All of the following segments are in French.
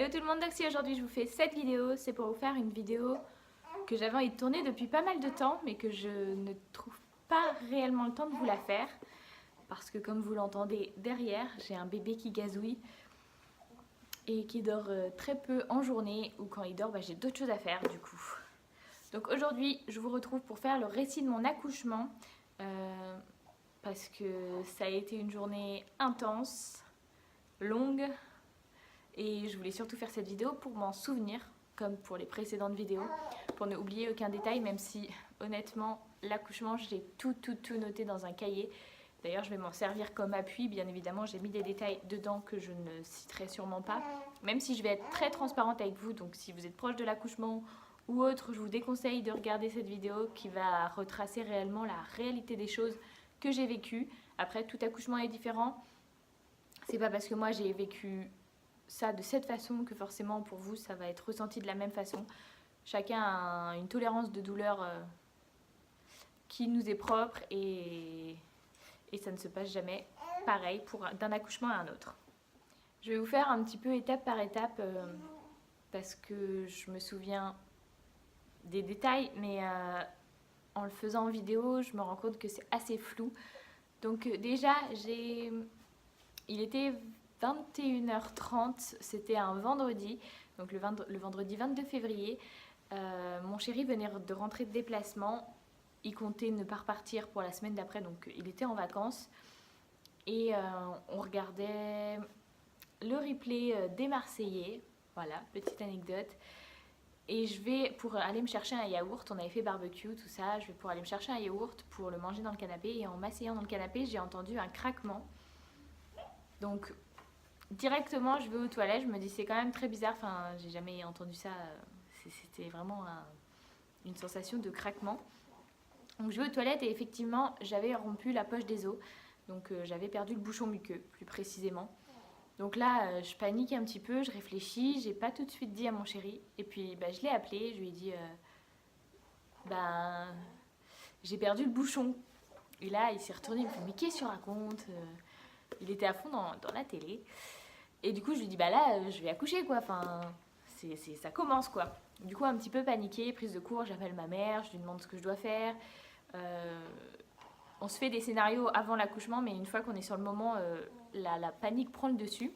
Hello tout le monde, donc si aujourd'hui je vous fais cette vidéo, c'est pour vous faire une vidéo que j'avais envie de tourner depuis pas mal de temps, mais que je ne trouve pas réellement le temps de vous la faire. Parce que comme vous l'entendez derrière, j'ai un bébé qui gazouille et qui dort très peu en journée, ou quand il dort, j'ai d'autres choses à faire du coup. Donc aujourd'hui, je vous retrouve pour faire le récit de mon accouchement, parce que ça a été une journée intense, longue, et je voulais surtout faire cette vidéo pour m'en souvenir, comme pour les précédentes vidéos, pour ne oublier aucun détail, même si honnêtement l'accouchement j'ai tout noté dans un cahier. D'ailleurs je vais m'en servir comme appui, bien évidemment j'ai mis des détails dedans que je ne citerai sûrement pas, même si je vais être très transparente avec vous. Donc si vous êtes proche de l'accouchement ou autre, je vous déconseille de regarder cette vidéo qui va retracer réellement la réalité des choses que j'ai vécues. Après, tout accouchement est différent, c'est pas parce que moi j'ai vécu ça de cette façon que forcément pour vous ça va être ressenti de la même façon. Chacun a une tolérance de douleur qui nous est propre, et ça ne se passe jamais pareil d'un accouchement à un autre. Je vais vous faire un petit peu étape par étape parce que je me souviens des détails, mais en le faisant en vidéo je me rends compte que c'est assez flou. Donc déjà il était 21h30, c'était un vendredi, donc le vendredi 22 février. Mon chéri venait de rentrer de déplacement, il comptait ne pas repartir pour la semaine d'après, donc il était en vacances. Et on regardait le replay des Marseillais, voilà, petite anecdote. Et je vais pour aller me chercher un yaourt, on avait fait barbecue, tout ça, je vais pour aller me chercher un yaourt pour le manger dans le canapé. Et en m'asseyant dans le canapé, j'ai entendu un craquement. Donc directement je vais aux toilettes, je me dis c'est quand même très bizarre, enfin j'ai jamais entendu ça, c'était vraiment une sensation de craquement. Donc je vais aux toilettes et effectivement j'avais rompu la poche des os, donc j'avais perdu le bouchon muqueux plus précisément. Donc là je panique un petit peu, je réfléchis, j'ai pas tout de suite dit à mon chéri, et puis je l'ai appelé, je lui ai dit j'ai perdu le bouchon. Et là il s'est retourné, il me fait mais qu'est-ce que tu racontes, il était à fond dans la télé. Et du coup, je lui dis, là, je vais accoucher, quoi. Enfin, ça commence, quoi. Du coup, un petit peu paniquée, prise de court, j'appelle ma mère, je lui demande ce que je dois faire. On se fait des scénarios avant l'accouchement, mais une fois qu'on est sur le moment, la panique prend le dessus.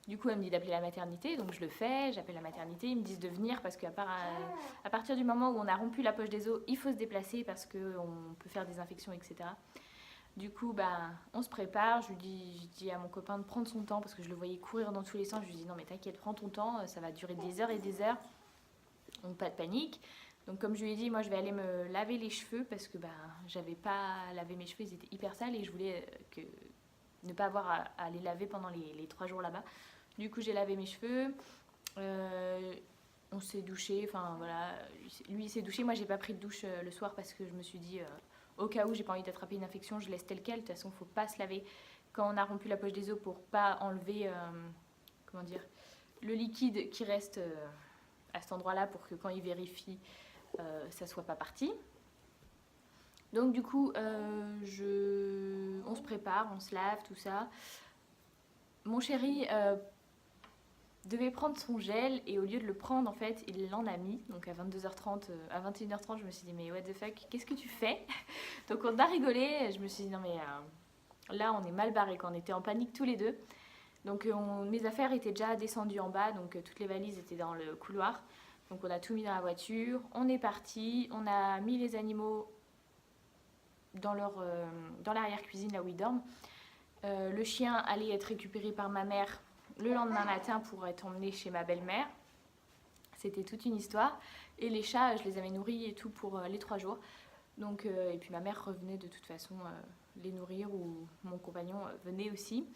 Du coup, elle me dit d'appeler la maternité, donc je le fais, j'appelle la maternité, ils me disent de venir parce qu'à partir du moment où on a rompu la poche des os, il faut se déplacer parce qu'on peut faire des infections, etc. Du coup, on se prépare, je dis à mon copain de prendre son temps parce que je le voyais courir dans tous les sens. Je lui dis non mais t'inquiète, prends ton temps, ça va durer des heures et des heures. Donc pas de panique. Donc comme je lui ai dit, moi je vais aller me laver les cheveux parce que j'avais pas lavé mes cheveux, ils étaient hyper sales et je voulais ne pas avoir à les laver pendant les 3 jours là-bas. Du coup j'ai lavé mes cheveux, on s'est douché, enfin voilà, lui il s'est douché, moi j'ai pas pris de douche le soir parce que je me suis dit au cas où j'ai pas envie d'attraper une infection, je laisse tel quel. De toute façon, faut pas se laver quand on a rompu la poche des os pour pas enlever le liquide qui reste à cet endroit-là, pour que quand il vérifie, ça soit pas parti. Donc du coup, on se prépare, on se lave, tout ça. Mon chéri devait prendre son gel et au lieu de le prendre, en fait, il l'en a mis. Donc à 22h30, à 21h30, je me suis dit mais what the fuck, qu'est-ce que tu fais? Donc on a rigolé, je me suis dit non mais là on est mal barré, quand on était en panique tous les deux. Donc mes affaires étaient déjà descendues en bas, donc toutes les valises étaient dans le couloir. Donc on a tout mis dans la voiture, on est parti, on a mis les animaux dans l'arrière-cuisine là où ils dorment. Le chien allait être récupéré par ma mère le lendemain matin pour être emmené chez ma belle-mère. C'était toute une histoire. Et les chats, je les avais nourris et tout pour les 3 jours. Donc, et puis ma mère revenait de toute façon les nourrir, ou mon compagnon venait aussi.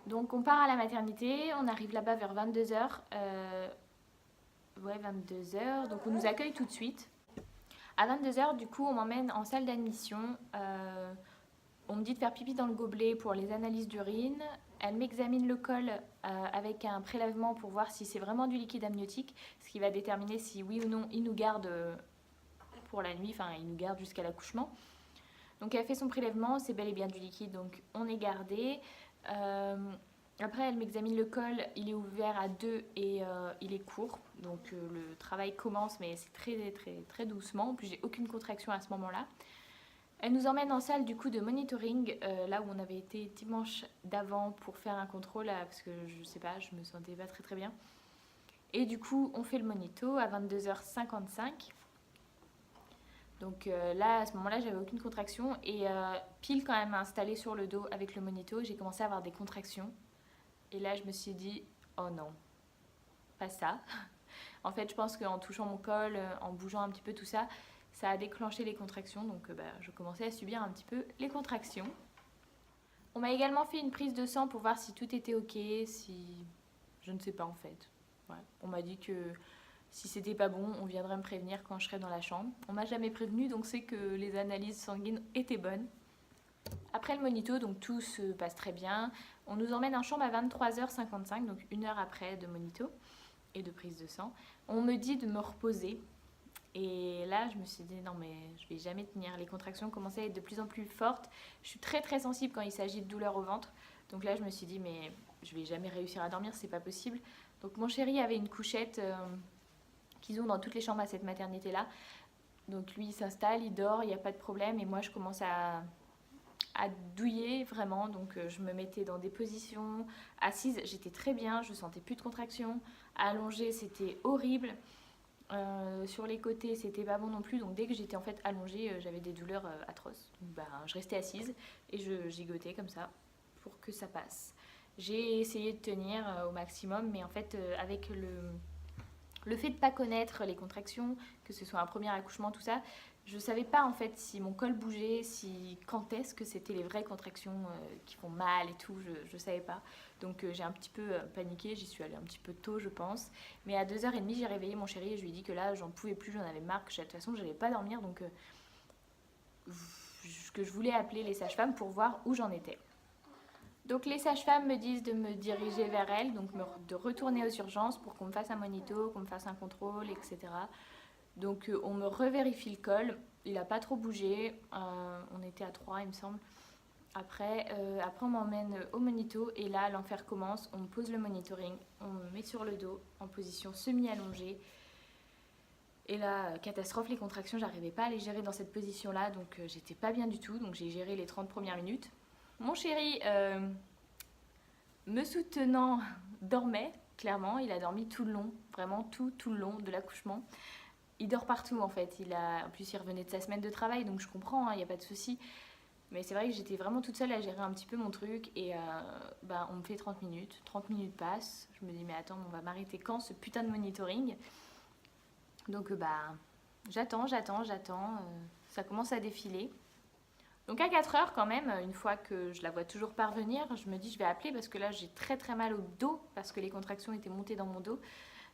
Donc on part à la maternité, on arrive là-bas vers 22h. Ouais, 22h. Donc on nous accueille tout de suite. À 22h, du coup, on m'emmène en salle d'admission. On me dit de faire pipi dans le gobelet pour les analyses d'urine. Elle m'examine le col avec un prélèvement pour voir si c'est vraiment du liquide amniotique, ce qui va déterminer si oui ou non il nous garde pour la nuit, enfin il nous garde jusqu'à l'accouchement. Donc elle fait son prélèvement, c'est bel et bien du liquide, donc on est gardé. Après, elle m'examine le col, il est ouvert à 2 et il est court. Donc le travail commence, mais c'est très doucement. En plus, j'ai aucune contraction à ce moment-là. Elle nous emmène en salle du coup de monitoring, là où on avait été dimanche d'avant pour faire un contrôle, parce que je sais pas, je me sentais pas très bien. Et du coup, on fait le monito à 22h55. Donc là, à ce moment-là, j'avais aucune contraction. Et pile quand elle m'a installée sur le dos avec le monito, j'ai commencé à avoir des contractions. Et là, je me suis dit, oh non, pas ça. En fait, je pense qu'en touchant mon col, en bougeant un petit peu tout ça, ça a déclenché les contractions. Donc je commençais à subir un petit peu les contractions. On m'a également fait une prise de sang pour voir si tout était ok, si... Je ne sais pas en fait. Ouais. On m'a dit que si c'était pas bon, on viendrait me prévenir quand je serais dans la chambre. On m'a jamais prévenu, donc c'est que les analyses sanguines étaient bonnes. Après le monito, donc tout se passe très bien. On nous emmène en chambre à 23h55, donc 1 heure après de monito et de prise de sang. On me dit de me reposer. Et là, je me suis dit non mais je vais jamais tenir. Les contractions commençaient à être de plus en plus fortes. Je suis très sensible quand il s'agit de douleur au ventre. Donc là, je me suis dit mais je vais jamais réussir à dormir, c'est pas possible. Donc mon chéri avait une couchette qu'ils ont dans toutes les chambres à cette maternité-là. Donc lui, il s'installe, il dort, il n'y a pas de problème. Et moi, je commence à douiller vraiment. Donc je me mettais dans des positions assises, j'étais très bien, je sentais plus de contraction. Allongée, c'était horrible. Sur les côtés, c'était pas bon non plus. Donc dès que j'étais en fait allongée, j'avais des douleurs atroces. Donc je restais assise et je gigotais comme ça pour que ça passe. J'ai essayé de tenir au maximum, mais en fait avec le fait de ne pas connaître les contractions, que ce soit un premier accouchement, tout ça, je ne savais pas en fait si mon col bougeait, quand est-ce que c'était les vraies contractions qui font mal et tout, je ne savais pas. Donc j'ai un petit peu paniqué, j'y suis allée un petit peu tôt je pense. Mais à 2h30 j'ai réveillé mon chéri et je lui ai dit que là j'en pouvais plus, j'en avais marre, que de toute façon je n'allais pas dormir. Donc que je voulais appeler les sages-femmes pour voir où j'en étais. Donc les sages-femmes me disent de me diriger vers elles, donc de retourner aux urgences pour qu'on me fasse un monito, qu'on me fasse un contrôle, etc. Donc on me revérifie le col, il n'a pas trop bougé, on était à 3 il me semble. Après on m'emmène au monito et là l'enfer commence, on me pose le monitoring, on me met sur le dos en position semi-allongée. Et là, catastrophe, les contractions, j'arrivais pas à les gérer dans cette position-là, donc j'étais pas bien du tout, donc j'ai géré les 30 premières minutes. Mon chéri, me soutenant, dormait, clairement. Il a dormi tout le long, vraiment tout le long de l'accouchement. Il dort partout en fait. En plus, il revenait de sa semaine de travail, donc je comprends, il n'y a pas de souci. Mais c'est vrai que j'étais vraiment toute seule à gérer un petit peu mon truc. Et on me fait 30 minutes. 30 minutes passent. Je me dis, mais attends, on va m'arrêter quand ce putain de monitoring? Donc j'attends. Ça commence à défiler. Donc à 4h quand même, une fois que je la vois toujours parvenir, je me dis je vais appeler parce que là j'ai très mal au dos parce que les contractions étaient montées dans mon dos,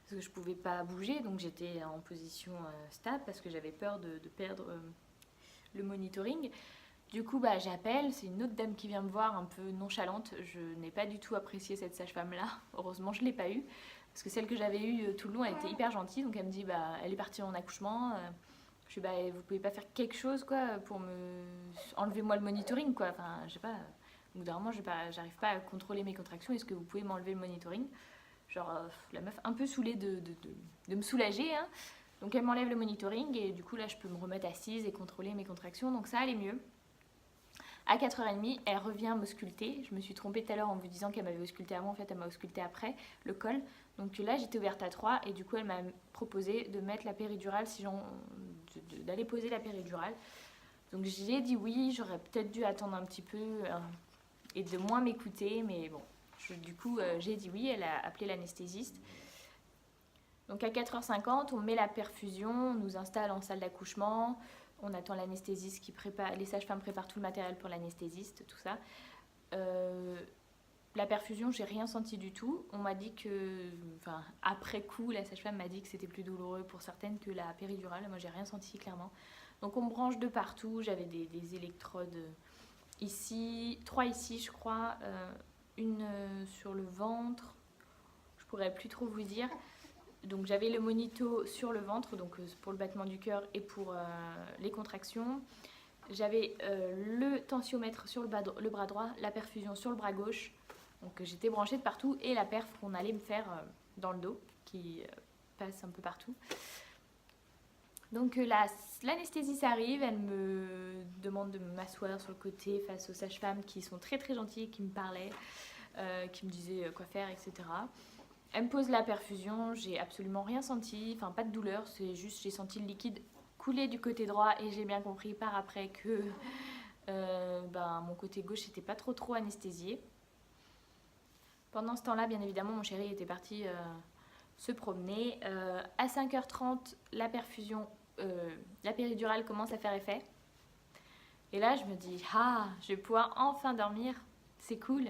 parce que je pouvais pas bouger, donc j'étais en position stable parce que j'avais peur de perdre le monitoring. Du coup j'appelle, c'est une autre dame qui vient me voir un peu nonchalante, je n'ai pas du tout apprécié cette sage-femme là, heureusement je l'ai pas eue, parce que celle que j'avais eue tout le long elle était hyper gentille, donc elle me dit elle est partie en accouchement. Je dis, vous pouvez pas faire quelque chose quoi pour me enlever-moi le monitoring quoi. Enfin, je sais pas. Au bout d'un moment, j'arrive pas à contrôler mes contractions. Est-ce que vous pouvez m'enlever le monitoring? Genre, la meuf un peu saoulée de me soulager. Hein. Donc elle m'enlève le monitoring et du coup là, je peux me remettre assise et contrôler mes contractions. Donc ça allait mieux. À 4h30, elle revient m'ausculter. Je me suis trompée tout à l'heure en vous disant qu'elle m'avait ausculté avant. En fait, elle m'a ausculté après le col. Donc là, j'étais ouverte à 3 et du coup, elle m'a proposé de mettre la péridurale, d'aller poser la péridurale. Donc j'ai dit oui, j'aurais peut-être dû attendre un petit peu et de moins m'écouter. Mais bon, du coup, j'ai dit oui. Elle a appelé l'anesthésiste. Donc à 4h50, on met la perfusion, on nous installe en salle d'accouchement. On attend l'anesthésiste qui prépare, les sages-femmes préparent tout le matériel pour l'anesthésiste, tout ça. La perfusion, j'ai rien senti du tout. On m'a dit que, après coup, la sage-femme m'a dit que c'était plus douloureux pour certaines que la péridurale. Moi, j'ai rien senti clairement. Donc on me branche de partout. J'avais des électrodes ici, 3 ici, je crois, une sur le ventre. Je pourrais plus trop vous dire. Donc j'avais le monito sur le ventre, donc pour le battement du cœur et pour les contractions. J'avais le tensiomètre sur le bras droit, la perfusion sur le bras gauche. Donc j'étais branchée de partout et la perf qu'on allait me faire dans le dos qui passe un peu partout. Donc l'anesthésie arrive, elle me demande de m'asseoir sur le côté face aux sages-femmes qui sont très très gentilles, qui me parlaient, qui me disaient quoi faire, etc. Elle me pose la perfusion, j'ai absolument rien senti, enfin pas de douleur, c'est juste j'ai senti le liquide couler du côté droit et j'ai bien compris par après que mon côté gauche n'était pas trop anesthésié. Pendant ce temps-là, bien évidemment, mon chéri était parti se promener. À 5h30, la perfusion, la péridurale commence à faire effet. Et là, je me dis, ah, je vais pouvoir enfin dormir, c'est cool.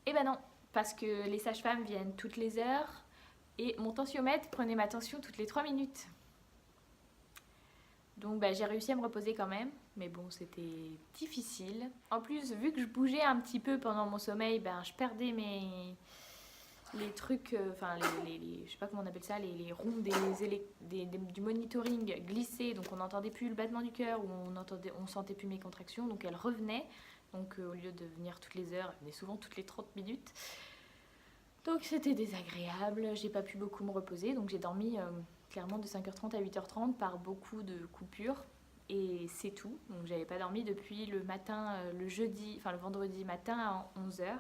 Et ben non, parce que les sages-femmes viennent toutes les heures et mon tensiomètre prenait ma tension toutes les 3 minutes. Donc j'ai réussi à me reposer quand même, mais bon, c'était difficile. En plus, vu que je bougeais un petit peu pendant mon sommeil, je perdais les trucs, je sais pas comment on appelle ça, les ronds du monitoring glissaient, donc on n'entendait plus le battement du cœur, ou on sentait plus mes contractions, donc elles revenaient. Donc au lieu de venir toutes les heures, elles venaient souvent toutes les 30 minutes. Donc c'était désagréable, j'ai pas pu beaucoup me reposer, donc j'ai dormi clairement de 5h30 à 8h30 par beaucoup de coupures et c'est tout. Donc j'avais pas dormi depuis le matin, le vendredi matin à 11h.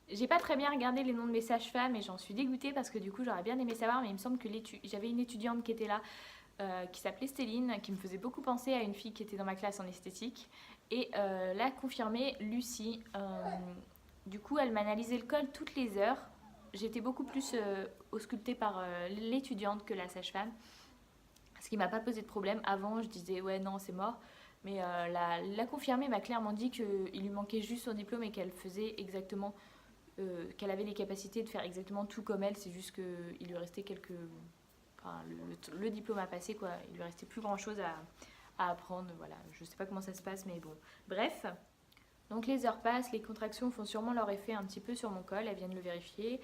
J'ai pas très bien regardé les noms de mes sages-femmes et j'en suis dégoûtée parce que du coup j'aurais bien aimé savoir, mais il me semble que j'avais une étudiante qui était là qui s'appelait Stéline, qui me faisait beaucoup penser à une fille qui était dans ma classe en esthétique, et l'a confirmée Lucie. Du coup elle m'analysait le col toutes les heures. J'étais beaucoup plus auscultée par l'étudiante que la sage-femme, ce qui m'a pas posé de problème. Avant je disais ouais non c'est mort, mais la confirmée m'a clairement dit qu'il lui manquait juste son diplôme et qu'elle faisait exactement, qu'elle avait les capacités de faire exactement tout comme elle, c'est juste qu'il lui restait le diplôme à passer quoi, il lui restait plus grand chose à apprendre, voilà, je sais pas comment ça se passe mais bon, bref. Donc les heures passent, les contractions font sûrement leur effet un petit peu sur mon col, elles viennent le vérifier.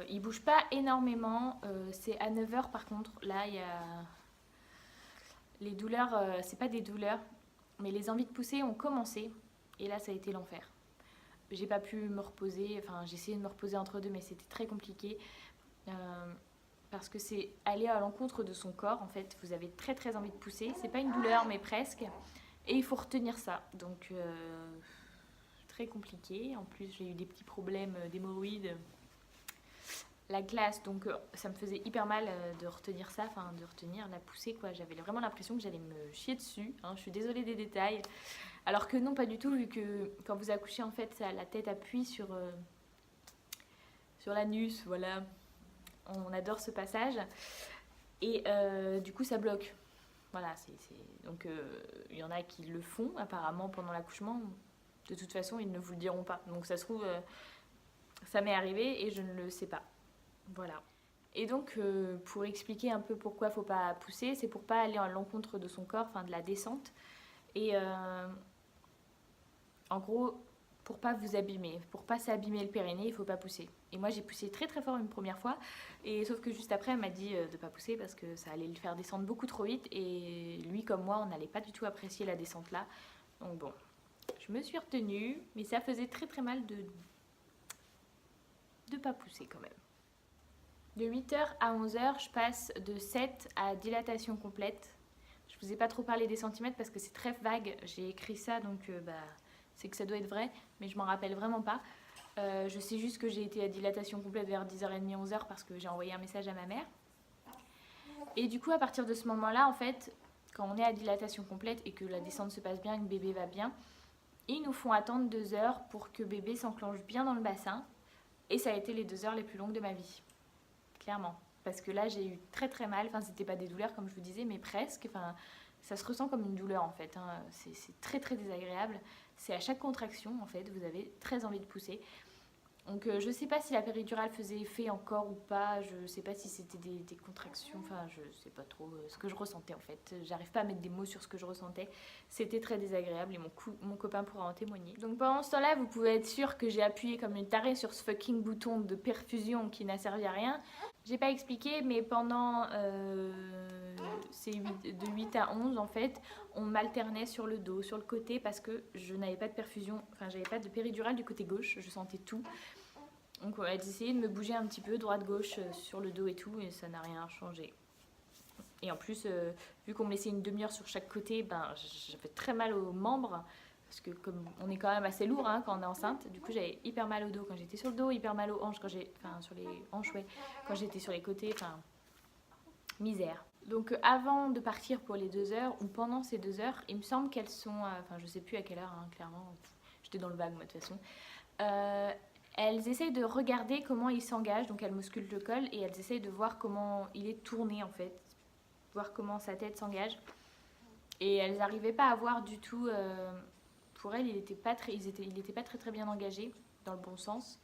Il bouge pas énormément, c'est à 9h par contre, là il y a les douleurs, c'est pas des douleurs, mais les envies de pousser ont commencé et là ça a été l'enfer. J'ai pas pu me reposer, enfin j'ai essayé de me reposer entre deux mais c'était très compliqué parce que c'est aller à l'encontre de son corps en fait, vous avez très envie de pousser, c'est pas une douleur mais presque, et il faut retenir ça, donc très compliqué. En plus j'ai eu des petits problèmes d'hémorroïdes, la glace, donc ça me faisait hyper mal de retenir ça, enfin de retenir la poussée quoi, j'avais vraiment l'impression que j'allais me chier dessus, hein. Je suis désolée des détails, alors que non pas du tout, vu que quand vous accouchez en fait la tête appuie sur l'anus, voilà, on adore ce passage, et du coup ça bloque, voilà, donc il y en a qui le font apparemment pendant l'accouchement, de toute façon ils ne vous le diront pas, donc ça se trouve ça m'est arrivé et je ne le sais pas. Voilà. Et donc, pour expliquer un peu pourquoi il ne faut pas pousser, c'est pour pas aller à l'encontre de son corps, enfin de la descente. Et en gros, pour pas vous abîmer, pour pas s'abîmer le périnée, il ne faut pas pousser. Et moi, j'ai poussé très fort une première fois, et sauf que juste après, elle m'a dit de ne pas pousser parce que ça allait le faire descendre beaucoup trop vite. Et lui, comme moi, on n'allait pas du tout apprécier la descente là. Donc bon, je me suis retenue, mais ça faisait très mal de pas pousser quand même. De 8h à 11h, je passe de 7 à dilatation complète. Je vous ai pas trop parlé des centimètres parce que c'est très vague. J'ai écrit ça, donc c'est que ça doit être vrai, mais je m'en rappelle vraiment pas. Je sais juste que j'ai été à dilatation complète vers 10h30, 11h parce que j'ai envoyé un message à ma mère. Et du coup, à partir de ce moment-là, en fait, quand on est à dilatation complète et que la descente se passe bien, que bébé va bien, ils nous font attendre 2 heures pour que bébé s'enclenche bien dans le bassin. Et ça a été les 2 heures les plus longues de ma vie. Clairement, parce que là j'ai eu très mal, enfin c'était pas des douleurs comme je vous disais mais presque, enfin ça se ressent comme une douleur en fait, hein. C'est très désagréable, c'est à chaque contraction en fait, vous avez très envie de pousser. Donc je sais pas si la péridurale faisait effet encore ou pas, je sais pas si c'était des contractions, enfin je sais pas trop ce que je ressentais en fait, j'arrive pas à mettre des mots sur ce que je ressentais, c'était très désagréable et mon copain pourra en témoigner. Donc pendant ce temps-là, vous pouvez être sûr que j'ai appuyé comme une tarée sur ce fucking bouton de perfusion qui n'a servi à rien. J'ai pas expliqué, mais pendant de 8 à 11, en fait, on m'alternait sur le dos, sur le côté, parce que je n'avais pas de perfusion, enfin, j'avais pas de péridurale du côté gauche, je sentais tout. Donc, elles essayaient de me bouger un petit peu, droite-gauche, sur le dos et tout, et ça n'a rien changé. Et en plus, vu qu'on me laissait une demi-heure sur chaque côté, ben, j'avais très mal aux membres. Parce que comme on est quand même assez lourd hein, quand on est enceinte, du coup j'avais hyper mal au dos quand j'étais sur le dos, hyper mal aux hanches quand enfin sur les hanches ouais, quand j'étais sur les côtés, enfin misère. Donc avant de partir pour les 2 heures ou pendant ces 2 heures, il me semble qu'elles sont, enfin je sais plus à quelle heure hein, clairement, j'étais dans le vague moi de toute façon. Elles essayent de regarder comment il s'engage, donc elles m'auscultent le col et elles essayent de voir comment il est tourné en fait, voir comment sa tête s'engage. Et elles n'arrivaient pas à voir du tout. Pour elles, il n'était pas très bien engagé dans le bon sens.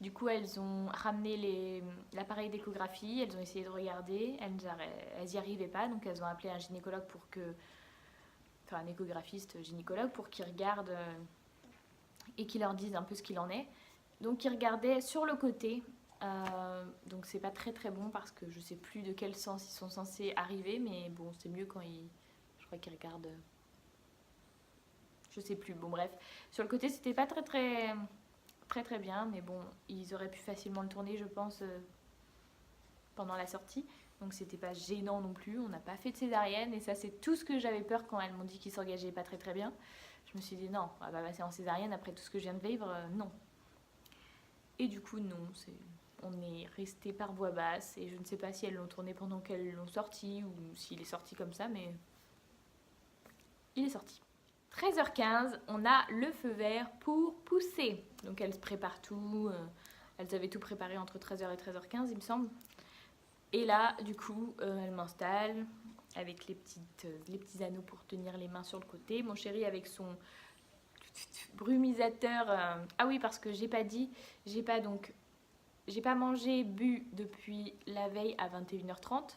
Du coup, elles ont ramené l'appareil d'échographie, elles ont essayé de regarder, elles n'y arrivaient pas, donc elles ont appelé un gynécologue un échographiste gynécologue pour qu'il regarde et qu'il leur dise un peu ce qu'il en est. Donc ils regardaient sur le côté, donc c'est pas très très bon parce que je sais plus de quel sens ils sont censés arriver, mais bon c'est mieux quand je crois qu'ils regardent, je sais plus, bon bref. Sur le côté c'était pas très bien, mais bon ils auraient pu facilement le tourner je pense pendant la sortie. Donc c'était pas gênant non plus, on n'a pas fait de césarienne et ça c'est tout ce que j'avais peur quand elles m'ont dit qu'ils s'engageaient pas très bien. Je me suis dit non, on va pas passer en césarienne après tout ce que je viens de vivre, non. Et du coup non, on est resté par voie basse et je ne sais pas si elles l'ont tourné pendant qu'elles l'ont sorti ou s'il est sorti comme ça, mais il est sorti. 13h15, on a le feu vert pour pousser. Donc elles se préparent tout, elles avaient tout préparé entre 13h et 13h15 il me semble. Et là, du coup, elles m'installent avec les petits anneaux pour tenir les mains sur le côté. Mon chéri avec son brumisateur. Ah oui, parce que j'ai pas mangé, bu depuis la veille à 21h30.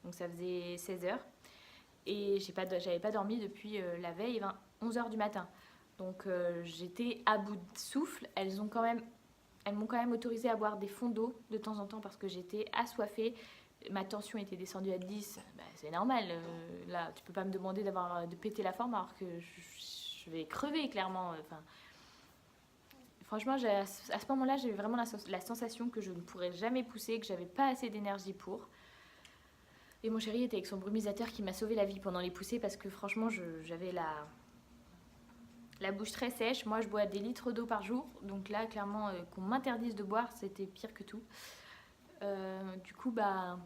Donc ça faisait 16h. Et j'avais pas dormi depuis la veille 11h du matin. Donc j'étais à bout de souffle. Elles m'ont quand même autorisé à boire des fonds d'eau de temps en temps parce que j'étais assoiffée. Ma tension était descendue à 10. Bah, c'est normal. Là, tu peux pas me demander de péter la forme alors que je vais crever clairement. Enfin, franchement, à ce moment-là, j'avais vraiment la sensation que je ne pourrais jamais pousser, que j'avais pas assez d'énergie pour. Et mon chéri était avec son brumisateur qui m'a sauvé la vie pendant les poussées parce que franchement, j'avais la bouche très sèche. Moi, je bois des litres d'eau par jour. Donc là, clairement, qu'on m'interdise de boire, c'était pire que tout. Du coup, bah,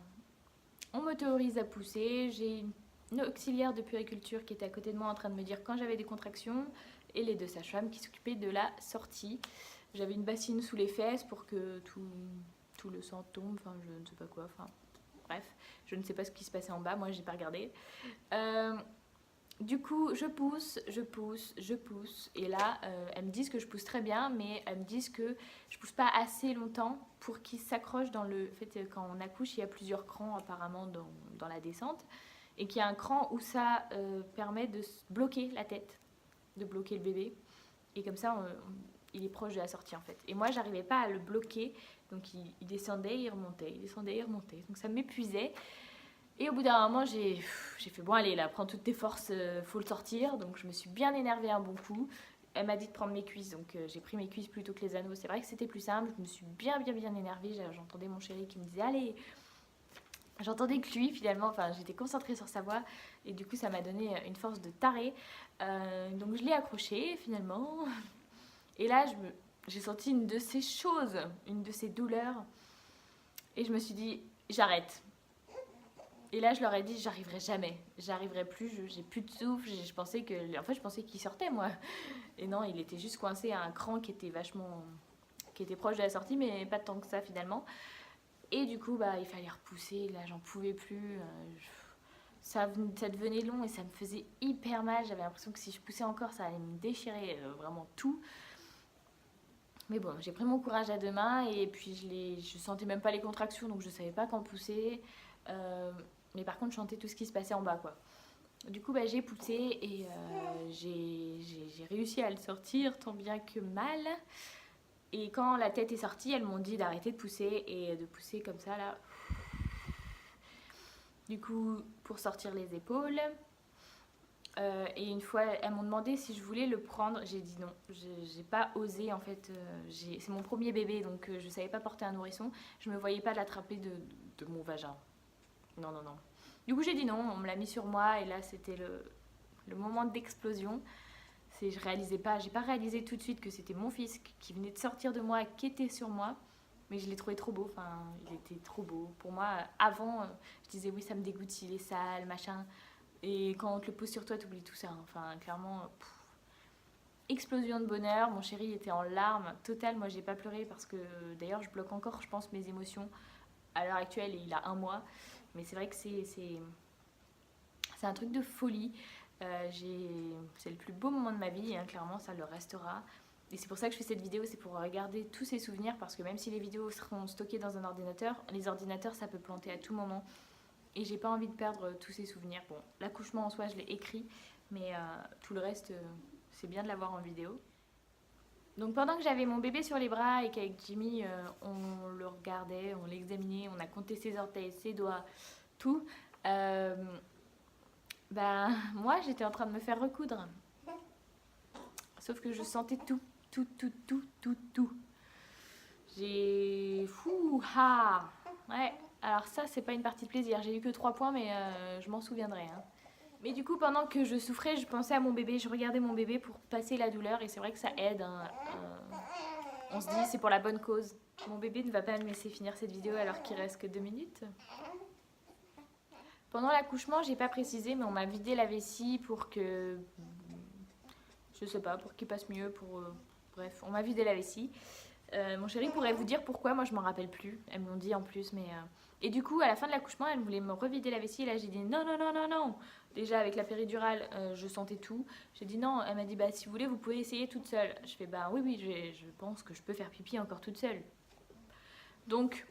on m'autorise à pousser. J'ai une auxiliaire de puériculture qui était à côté de moi en train de me dire quand j'avais des contractions et les 2 sages-femmes qui s'occupaient de la sortie. J'avais une bassine sous les fesses pour que tout le sang tombe, enfin je ne sais pas quoi, enfin bref, je ne sais pas ce qui se passait en bas, moi j'ai pas regardé. Du coup, je pousse, et là, elles me disent que je pousse très bien, mais elles me disent que je pousse pas assez longtemps pour qu'ils s'accrochent dans le... En fait, quand on accouche, il y a plusieurs crans apparemment dans la descente, et qu'il y a un cran où ça permet de bloquer la tête, de bloquer le bébé, et comme ça, il est proche de la sortie en fait. Et moi, j'arrivais pas à le bloquer, donc il descendait, il remontait, donc ça m'épuisait. Et au bout d'un moment, j'ai fait bon allez là, prends toutes tes forces, faut le sortir. Donc je me suis bien énervée un bon coup. Elle m'a dit de prendre mes cuisses, donc j'ai pris mes cuisses plutôt que les anneaux. C'est vrai que c'était plus simple, je me suis bien énervée. J'entendais mon chéri qui me disait allez. J'entendais que lui finalement, enfin j'étais concentrée sur sa voix et du coup ça m'a donné une force de taré. Donc je l'ai accroché finalement. Et là j'ai senti une de ces choses, une de ces douleurs. Et je me suis dit j'arrête. Et là, je leur ai dit, j'arriverai plus, j'ai plus de souffle. Je pensais qu'il sortait, moi. Et non, il était juste coincé à un cran qui était proche de la sortie, mais pas tant que ça finalement. Et du coup, bah, il fallait repousser. Là, j'en pouvais plus. Ça devenait long et ça me faisait hyper mal. J'avais l'impression que si je poussais encore, ça allait me déchirer vraiment tout. Mais bon, j'ai pris mon courage à 2 mains et puis je sentais même pas les contractions, donc je savais pas quand pousser. Mais par contre, je sentais tout ce qui se passait en bas, quoi. Du coup, bah, j'ai poussé et j'ai réussi à le sortir tant bien que mal. Et quand la tête est sortie, elles m'ont dit d'arrêter de pousser et de pousser comme ça, là. du coup pour sortir les épaules. Et une fois, elles m'ont demandé si je voulais le prendre. J'ai dit non. J'ai pas osé en fait. C'est mon premier bébé, donc je savais pas porter un nourrisson. Je me voyais pas l'attraper de mon vagin. Non, non, non. Du coup, j'ai dit non. On me l'a mis sur moi et là, c'était le moment d'explosion. Je réalisais pas. J'ai pas réalisé tout de suite que c'était mon fils qui venait de sortir de moi, qui était sur moi. Mais je l'ai trouvé trop beau. Enfin, il était trop beau. Pour moi, avant, je disais oui, ça me dégoûte, il est sale, machin. Et quand on te le pose sur toi, tu oublies tout ça. Enfin, clairement, explosion de bonheur. Mon chéri était en larmes totales. Moi, j'ai pas pleuré parce que d'ailleurs, je bloque encore, je pense, mes émotions. À l'heure actuelle, il a 1 mois. Mais c'est vrai que c'est un truc de folie. C'est le plus beau moment de ma vie, hein, clairement, ça le restera. Et c'est pour ça que je fais cette vidéo, c'est pour regarder tous ces souvenirs. Parce que même si les vidéos seront stockées dans un ordinateur, les ordinateurs, ça peut planter à tout moment. Et j'ai pas envie de perdre tous ces souvenirs. Bon, l'accouchement en soi, je l'ai écrit, mais tout le reste, c'est bien de l'avoir en vidéo. Donc pendant que j'avais mon bébé sur les bras et qu'avec Jimmy, on le regardait, on l'examinait, on a compté ses orteils, ses doigts, tout, moi, j'étais en train de me faire recoudre. Sauf que je sentais tout, tout, tout, tout, tout, tout. J'ai... Fou, ha. Ouais. Alors ça, c'est pas une partie de plaisir. J'ai eu que 3 points, mais je m'en souviendrai. Hein. Mais du coup, pendant que je souffrais, je pensais à mon bébé. Je regardais mon bébé pour passer la douleur. Et c'est vrai que ça aide. Hein. On se dit, c'est pour la bonne cause. Mon bébé ne va pas me laisser finir cette vidéo alors qu'il reste que 2 minutes. Pendant l'accouchement, j'ai pas précisé, mais on m'a vidé la vessie pour que... Je sais pas, pour qu'il passe mieux. Bref, on m'a vidé la vessie. Mon chéri pourrait vous dire pourquoi, moi je m'en rappelle plus. Elles me l'ont dit en plus, mais... Et du coup, à la fin de l'accouchement, elle voulait me revider la vessie. Et là, j'ai dit non, non, non, non, non. Déjà, avec la péridurale, je sentais tout. J'ai dit non. Elle m'a dit, bah si vous voulez, vous pouvez essayer toute seule. Je fais, bah oui, oui, je pense que je peux faire pipi encore toute seule. Donc,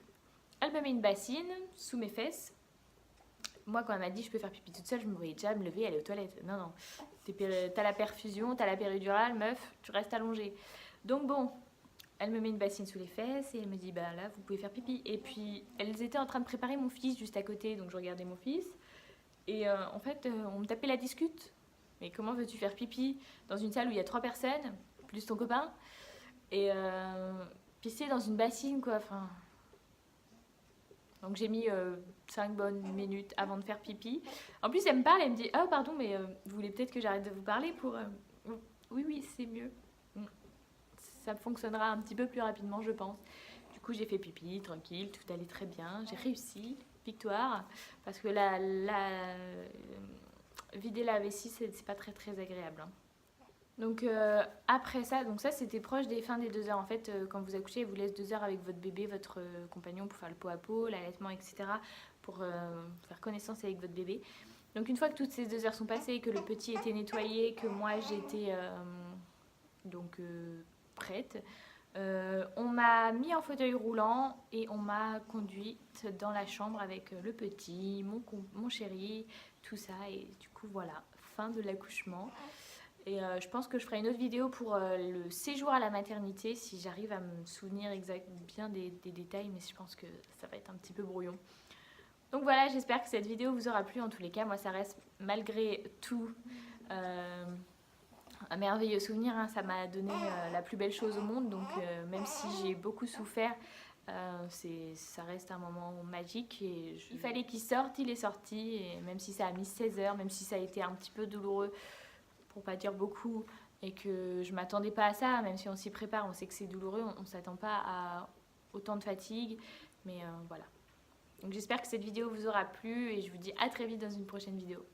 elle me met une bassine sous mes fesses. Moi, quand elle m'a dit je peux faire pipi toute seule, je me voyais déjà me lever, aller aux toilettes. Non, non. T'as la perfusion, t'as la péridurale, meuf, tu restes allongée. Donc bon, elle me met une bassine sous les fesses et elle me dit bah là vous pouvez faire pipi. Et puis elles étaient en train de préparer mon fils juste à côté, donc je regardais mon fils. Et en fait on me tapait la discute. Mais comment veux-tu faire pipi dans une salle où il y a 3 personnes, plus ton copain, et pisser dans une bassine quoi, enfin... Donc j'ai mis 5 bonnes minutes avant de faire pipi. En plus elle me parle, elle me dit « Oh pardon mais vous voulez peut-être que j'arrête de vous parler pour... Oui oui c'est mieux. Ça fonctionnera un petit peu plus rapidement je pense. Du coup j'ai fait pipi, tranquille, tout allait très bien. J'ai réussi, victoire. Parce que vider la vessie c'est pas très très agréable. Hein. Donc après ça, donc ça c'était proche des fins des 2 heures. En fait, quand vous accouchez, ils vous laissent 2 heures avec votre bébé, votre compagnon pour faire le pot à pot, l'allaitement, etc. Pour faire connaissance avec votre bébé. Donc une fois que toutes ces 2 heures sont passées, que le petit était nettoyé, que moi j'étais prête, on m'a mis en fauteuil roulant et on m'a conduite dans la chambre avec le petit, mon chéri, tout ça. Et du coup voilà, fin de l'accouchement. Et je pense que je ferai une autre vidéo pour le séjour à la maternité, si j'arrive à me souvenir bien des détails, mais je pense que ça va être un petit peu brouillon. Donc voilà, j'espère que cette vidéo vous aura plu. En tous les cas, moi ça reste malgré tout un merveilleux souvenir. Hein. Ça m'a donné la plus belle chose au monde, donc même si j'ai beaucoup souffert, ça reste un moment magique. Et il fallait qu'il sorte, il est sorti, et même si ça a mis 16 heures, même si ça a été un petit peu douloureux, pour pas dire beaucoup, et que je m'attendais pas à ça, même si on s'y prépare, on sait que c'est douloureux, on s'attend pas à autant de fatigue, mais voilà. Donc j'espère que cette vidéo vous aura plu et je vous dis à très vite dans une prochaine vidéo.